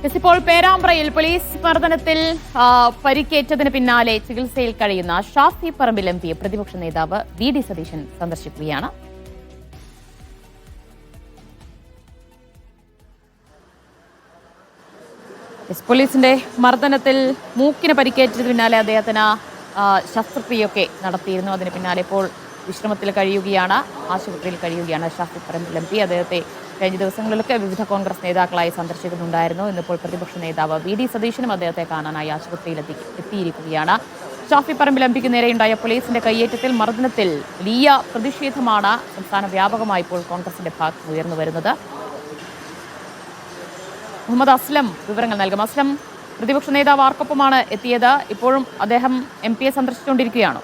ഇപ്പോൾ പേരാമ്പ്രയിൽ പോലീസ് മർദ്ദനത്തിൽ പരിക്കേറ്റതിന് പിന്നാലെ ചികിത്സയിൽ കഴിയുന്ന ഷാഫി പറമ്പിൽ എംപിയെ പ്രതിപക്ഷ നേതാവ് വി ഡി സതീശൻ സന്ദർശിക്കുകയാണ്. പോലീസിന്റെ മർദ്ദനത്തിൽ മൂക്കിന് പരിക്കേറ്റതിന് പിന്നാലെ അദ്ദേഹത്തിന് ശസ്ത്രക്രിയയൊക്കെ നടത്തിയിരുന്നു. അതിന് പിന്നാലെ ഇപ്പോൾ വിശ്രമത്തിൽ കഴിയുകയാണ്, ആശുപത്രിയിൽ കഴിയുകയാണ് ഷാഫി പറമ്പിൽ എം പി. അദ്ദേഹത്തെ കഴിഞ്ഞ ദിവസങ്ങളിലൊക്കെ വിവിധ കോൺഗ്രസ് നേതാക്കളായി സന്ദർശിക്കുന്നുണ്ടായിരുന്നു. ഇന്നിപ്പോൾ പ്രതിപക്ഷ നേതാവ് വി ഡി സതീശനും അദ്ദേഹത്തെ കാണാനായി ആശുപത്രിയിൽ എത്തിയിരിക്കുകയാണ്. ഷാഫി പറമ്പിൽ എം പിക്ക് നേരെയുണ്ടായ പോലീസിന്റെ കയ്യേറ്റത്തിൽ മർദ്ദനത്തിൽ വലിയ പ്രതിഷേധമാണ് സംസ്ഥാന വ്യാപകമായി ഇപ്പോൾ കോൺഗ്രസിന്റെ ഭാഗത്ത് ഉയർന്നു വരുന്നത്. മുഹമ്മദ് അസ്ലം വിവരങ്ങൾ നൽകും. അസ്ലം, പ്രതിപക്ഷ നേതാവ് ആർക്കൊപ്പമാണ് എത്തിയത്? ഇപ്പോഴും അദ്ദേഹം എം പിയെ സന്ദർശിച്ചുകൊണ്ടിരിക്കുകയാണോ?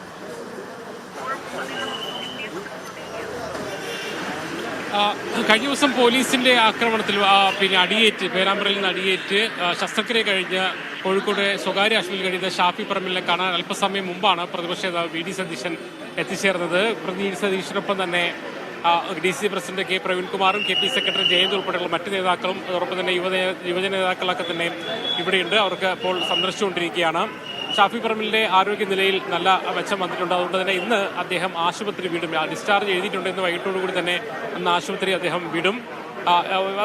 കഴിഞ്ഞ ദിവസം പോലീസിന്റെ ആക്രമണത്തിൽ അടിയേറ്റ് പേരാമ്പ്രയിൽ നിന്ന് അടിയേറ്റ് ശസ്ത്രക്രിയ കഴിഞ്ഞ് കോഴിക്കോട് സ്വകാര്യ ആശുപത്രിയിൽ കഴിയുന്ന ഷാഫി പറമ്പിലിനെ കാണാൻ അല്പസമയം മുമ്പാണ് പ്രതിപക്ഷ നേതാവ് വി ഡി സതീശൻ എത്തിച്ചേർന്നത്. വി ഡി സതീശനൊപ്പം തന്നെ ഡി സി പ്രസിഡന്റ് കെ പ്രവീൺകുമാറും കെ പി സെക്രട്ടറി ജയന്ത് ഉൾപ്പെടെയുള്ള മറ്റ് നേതാക്കളും അതോടൊപ്പം തന്നെ യുവജന നേതാക്കളൊക്കെ തന്നെ ഇവിടെയുണ്ട്. അവർക്ക് ഇപ്പോൾ സന്ദർശിച്ചുകൊണ്ടിരിക്കുകയാണ്. ഷാഫി പറമ്പിലിന്റെ ആരോഗ്യനിലയിൽ നല്ല മെച്ചം വന്നിട്ടുണ്ട്. അതുകൊണ്ട് തന്നെ ഇന്ന് അദ്ദേഹം ആശുപത്രി വിടും. ഡിസ്ചാർജ് എഴുതിയിട്ടുണ്ട്. ഇന്ന് വൈകിട്ടോടുകൂടി തന്നെ ഇന്ന് ആശുപത്രി അദ്ദേഹം വിടും.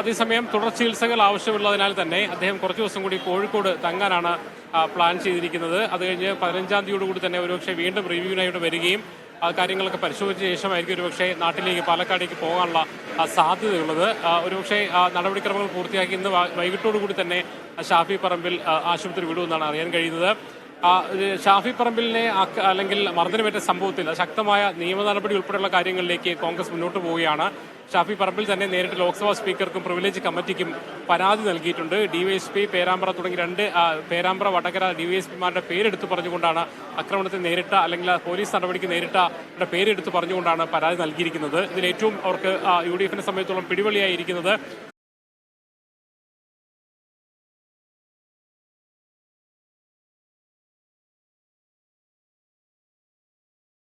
അതേസമയം തുടർ ചികിത്സകൾ ആവശ്യമുള്ളതിനാൽ തന്നെ അദ്ദേഹം കുറച്ച് ദിവസം കൂടി കോഴിക്കോട് തങ്ങാനാണ് പ്ലാൻ ചെയ്തിരിക്കുന്നത്. അത് കഴിഞ്ഞ് 15-ാം തീയതിയോടുകൂടി തന്നെ ഒരുപക്ഷെ വീണ്ടും റിവ്യൂവിനായിട്ട് വരികയും കാര്യങ്ങളൊക്കെ പരിശോധിച്ച ശേഷമായിരിക്കും ഒരുപക്ഷെ നാട്ടിലേക്ക് പാലക്കാടേക്ക് പോകാനുള്ള സാധ്യതയുള്ളത്. ഒരുപക്ഷെ നടപടിക്രമങ്ങൾ പൂർത്തിയാക്കി ഇന്ന് വൈകിട്ടോടുകൂടി തന്നെ ഷാഫി പറമ്പിൽ ആശുപത്രി വിടുമെന്നാണ് അറിയാൻ കഴിയുന്നത്. ഷാഫി പറമ്പിലിനെ അല്ലെങ്കിൽ മർദ്ദനമേറ്റ സംഭവത്തിൽ ശക്തമായ നിയമ നടപടി ഉൾപ്പെടെയുള്ള കാര്യങ്ങളിലേക്ക് കോൺഗ്രസ് മുന്നോട്ട് പോവുകയാണ്. ഷാഫി പറമ്പിൽ തന്നെ നേരിട്ട് ലോക്സഭാ സ്പീക്കർക്കും പ്രിവിലേജ് കമ്മിറ്റിക്കും പരാതി നൽകിയിട്ടുണ്ട്. ഡിവൈഎസ്പി പേരാമ്പ്ര തുടങ്ങി പേരാമ്പ്ര വടകര ഡിവൈഎസ്പിമാരുടെ പേരെടുത്ത് പറഞ്ഞുകൊണ്ടാണ് ആക്രമണത്തിൽ നേരിട്ട അല്ലെങ്കിൽ പോലീസ് നടപടിക്ക് നേരിട്ട പേരെടുത്ത് പറഞ്ഞുകൊണ്ടാണ് പരാതി നൽകിയിരിക്കുന്നത്. ഇതിൽ ഏറ്റവും അവർക്ക് യു ഡി എഫിനെ സംബന്ധിച്ചോളം പിടിവള്ളിയായിരിക്കുന്നത്